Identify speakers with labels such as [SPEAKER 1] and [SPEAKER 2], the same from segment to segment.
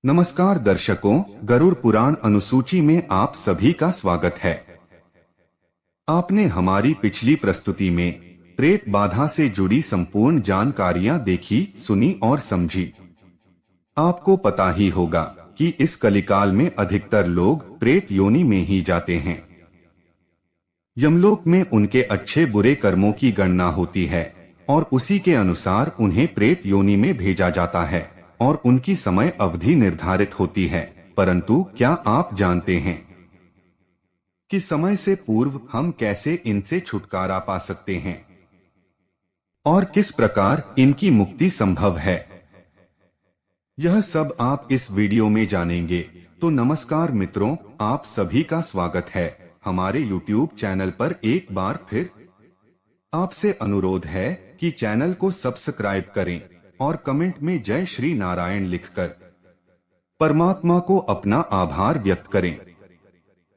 [SPEAKER 1] नमस्कार दर्शकों, गरुड़ पुराण अनुसूची में आप सभी का स्वागत है। आपने हमारी पिछली प्रस्तुति में प्रेत बाधा से जुड़ी संपूर्ण जानकारियां देखी, सुनी और समझी। आपको पता ही होगा कि इस कलिकाल में अधिकतर लोग प्रेत योनि में ही जाते हैं। यमलोक में उनके अच्छे बुरे कर्मों की गणना होती है और उसी के अनुसार उन्हें प्रेत योनि में भेजा जाता है और उनकी समय अवधि निर्धारित होती है। परंतु क्या आप जानते हैं कि समय से पूर्व हम कैसे इनसे छुटकारा पा सकते हैं और किस प्रकार इनकी मुक्ति संभव है? यह सब आप इस वीडियो में जानेंगे। तो नमस्कार मित्रों, आप सभी का स्वागत है हमारे YouTube चैनल पर। एक बार फिर आपसे अनुरोध है कि चैनल को सब्सक्राइब करें और कमेंट में जय श्री नारायण लिखकर परमात्मा को अपना आभार व्यक्त करें।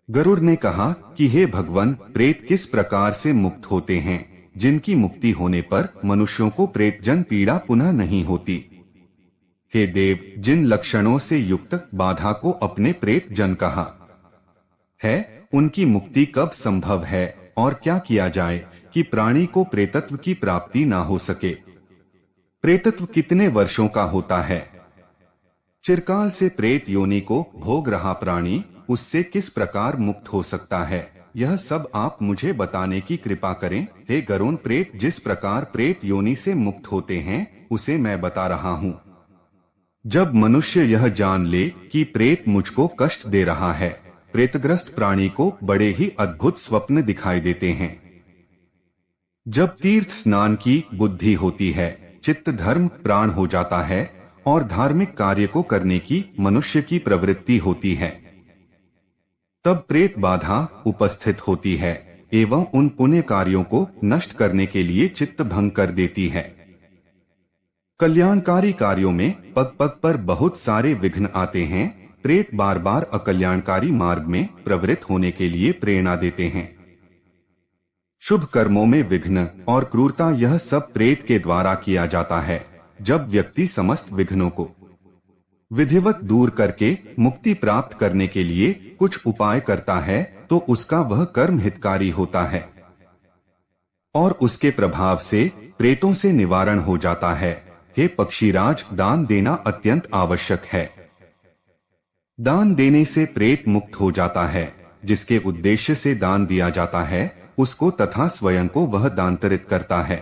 [SPEAKER 1] गरुड़ ने कहा कि हे भगवान, प्रेत किस प्रकार से मुक्त होते हैं जिनकी मुक्ति होने पर मनुष्यों को प्रेत जन पीड़ा पुनः नहीं होती। हे देव, जिन लक्षणों से युक्त बाधा को अपने प्रेत जन कहा है, उनकी मुक्ति कब संभव है और क्या किया जाए कि प्राणी को प्रेतत्व की प्राप्ति ना हो सके? प्रेतत्व कितने वर्षों का होता है? चिरकाल से प्रेत योनि को भोग रहा प्राणी उससे किस प्रकार मुक्त हो सकता है? यह सब आप मुझे बताने की कृपा करें। हे गरुड़, प्रेत जिस प्रकार प्रेत योनि से मुक्त होते हैं उसे मैं बता रहा हूँ। जब मनुष्य यह जान ले कि प्रेत मुझको कष्ट दे रहा है, प्रेतग्रस्त प्राणी को बड़े ही अद्भुत स्वप्न दिखाई देते हैं। जब तीर्थ स्नान की बुद्धि होती है, चित्त धर्म प्राण हो जाता है और धार्मिक कार्य को करने की मनुष्य की प्रवृत्ति होती है, तब प्रेत बाधा उपस्थित होती है एवं उन पुण्य कार्यों को नष्ट करने के लिए चित्त भंग कर देती है। कल्याणकारी कार्यों में पग पग पर बहुत सारे विघ्न आते हैं। प्रेत बार बार अकल्याणकारी मार्ग में प्रवृत्त होने के लिए प्रेरणा देते हैं। शुभ कर्मों में विघ्न और क्रूरता, यह सब प्रेत के द्वारा किया जाता है। जब व्यक्ति समस्त विघ्नों को विधिवत दूर करके मुक्ति प्राप्त करने के लिए कुछ उपाय करता है तो उसका वह कर्म हितकारी होता है और उसके प्रभाव से प्रेतों से निवारण हो जाता है। हे पक्षीराज, दान देना अत्यंत आवश्यक है। दान देने से प्रेत मुक्त हो जाता है। जिसके उद्देश्य से दान दिया जाता है उसको तथा स्वयं को वह दानांतरित करता है।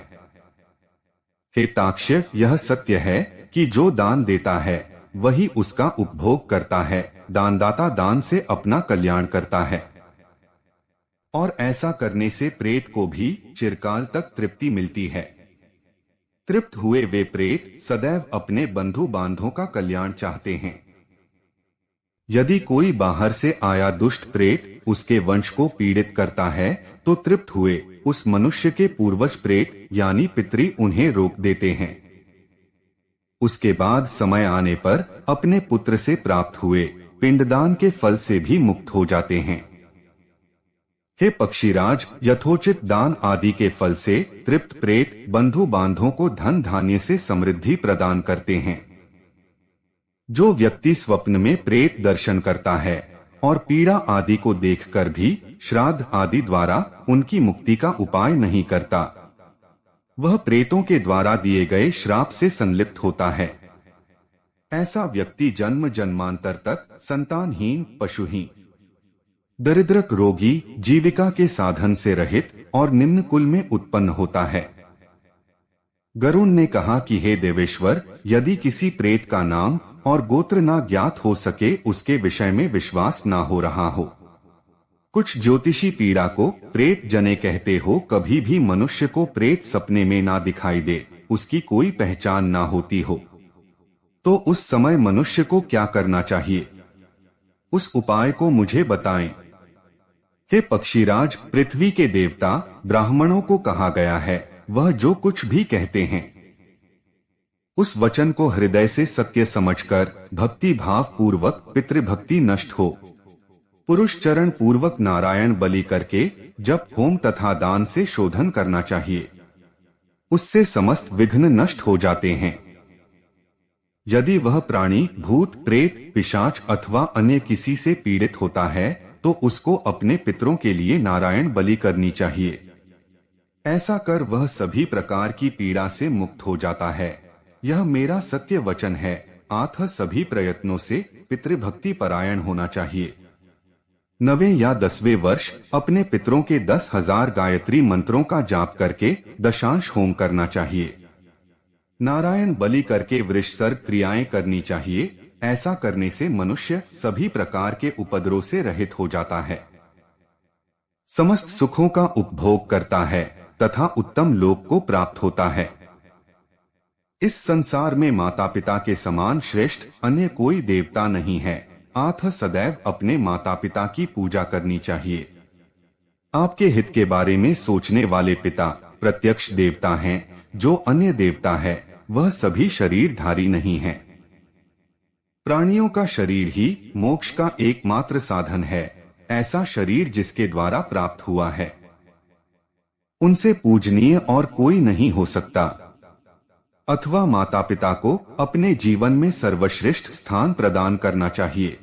[SPEAKER 1] हे ताक्ष्य, यह सत्य है कि जो दान देता है वही उसका उपभोग करता है। दानदाता दान से अपना कल्याण करता है और ऐसा करने से प्रेत को भी चिरकाल तक तृप्ति मिलती है। तृप्त हुए वे प्रेत सदैव अपने बंधु बांधों का कल्याण चाहते हैं। यदि कोई बाहर से आया दुष्ट प्रेत उसके वंश को पीड़ित करता है तो तृप्त हुए उस मनुष्य के पूर्वज प्रेत यानी पितरी उन्हें रोक देते हैं। उसके बाद समय आने पर अपने पुत्र से प्राप्त हुए पिंडदान के फल से भी मुक्त हो जाते हैं। हे पक्षीराज, यथोचित दान आदि के फल से तृप्त प्रेत बंधु बांधों को धन धान्य से समृद्धि प्रदान करते हैं। जो व्यक्ति स्वप्न में प्रेत दर्शन करता है और पीड़ा आदि को देखकर भी श्राद्ध आदि द्वारा उनकी मुक्ति का उपाय नहीं करता, वह प्रेतों के द्वारा दिए गए श्राप से संलिप्त होता है। ऐसा व्यक्ति जन्म जन्मांतर तक संतानहीन, पशुहीन, दरिद्रक, रोगी, जीविका के साधन से रहित और निम्न कुल में उत्पन्न होता है। गरुड़ ने कहा कि हे देवेश्वर, यदि किसी प्रेत का नाम और गोत्र ना ज्ञात हो सके, उसके विषय में विश्वास ना हो रहा हो, कुछ ज्योतिषी पीड़ा को प्रेत जने कहते हो, कभी भी मनुष्य को प्रेत सपने में ना दिखाई दे, उसकी कोई पहचान ना होती हो, तो उस समय मनुष्य को क्या करना चाहिए? उस उपाय को मुझे बताएं। हे पक्षीराज, पृथ्वी के देवता ब्राह्मणों को कहा गया है, वह जो कुछ भी कहते हैं उस वचन को हृदय से सत्य समझकर भक्ति भाव पूर्वक पितृभक्ति नष्ट हो, पुरुष चरण पूर्वक नारायण बलि करके जप होम तथा दान से शोधन करना चाहिए। उससे समस्त विघ्न नष्ट हो जाते हैं। यदि वह प्राणी भूत प्रेत पिशाच अथवा अन्य किसी से पीड़ित होता है तो उसको अपने पितरों के लिए नारायण बलि करनी चाहिए। ऐसा कर वह सभी प्रकार की पीड़ा से मुक्त हो जाता है। यह मेरा सत्य वचन है। अतः सभी प्रयत्नों से पितृभक्ति परायण होना चाहिए। 9वें या 10वें वर्ष अपने पितरों के 10,000 गायत्री मंत्रों का जाप करके दशांश होम करना चाहिए। नारायण बलि करके वृषसर्ग क्रियाएं करनी चाहिए। ऐसा करने से मनुष्य सभी प्रकार के उपद्रव से रहित हो जाता है, समस्त सुखों का उपभोग करता है तथा उत्तम लोक को प्राप्त होता है। इस संसार में माता पिता के समान श्रेष्ठ अन्य कोई देवता नहीं है। अतः सदैव अपने माता पिता की पूजा करनी चाहिए। आपके हित के बारे में सोचने वाले पिता प्रत्यक्ष देवता हैं। जो अन्य देवता है वह सभी शरीरधारी नहीं है। प्राणियों का शरीर ही मोक्ष का एकमात्र साधन है। ऐसा शरीर जिसके द्वारा प्राप्त हुआ है उनसे पूजनीय और कोई नहीं हो सकता। अथवा माता पिता को अपने जीवन में सर्वश्रेष्ठ स्थान प्रदान करना चाहिए।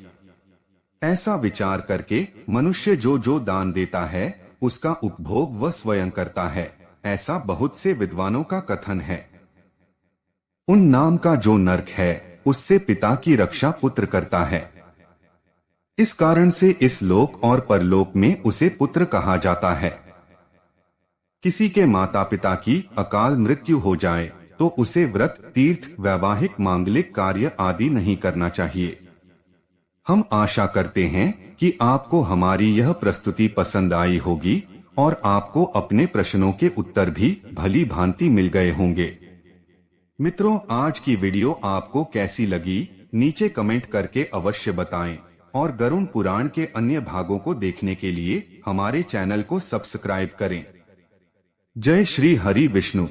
[SPEAKER 1] ऐसा विचार करके मनुष्य जो जो दान देता है उसका उपभोग वह स्वयं करता है। ऐसा बहुत से विद्वानों का कथन है। उन नाम का जो नरक है उससे पिता की रक्षा पुत्र करता है। इस कारण से इस लोक और परलोक में उसे पुत्र कहा जाता है। किसी के माता पिता की अकाल मृत्यु हो जाए तो उसे व्रत तीर्थ वैवाहिक मांगलिक कार्य आदि नहीं करना चाहिए। हम आशा करते हैं कि आपको हमारी यह प्रस्तुति पसंद आई होगी और आपको अपने प्रश्नों के उत्तर भी भली भांति मिल गए होंगे। मित्रों, आज की वीडियो आपको कैसी लगी नीचे कमेंट करके अवश्य बताएं और गरुड़ पुराण के अन्य भागों को देखने के लिए हमारे चैनल को सब्सक्राइब करें। जय श्री हरि विष्णु।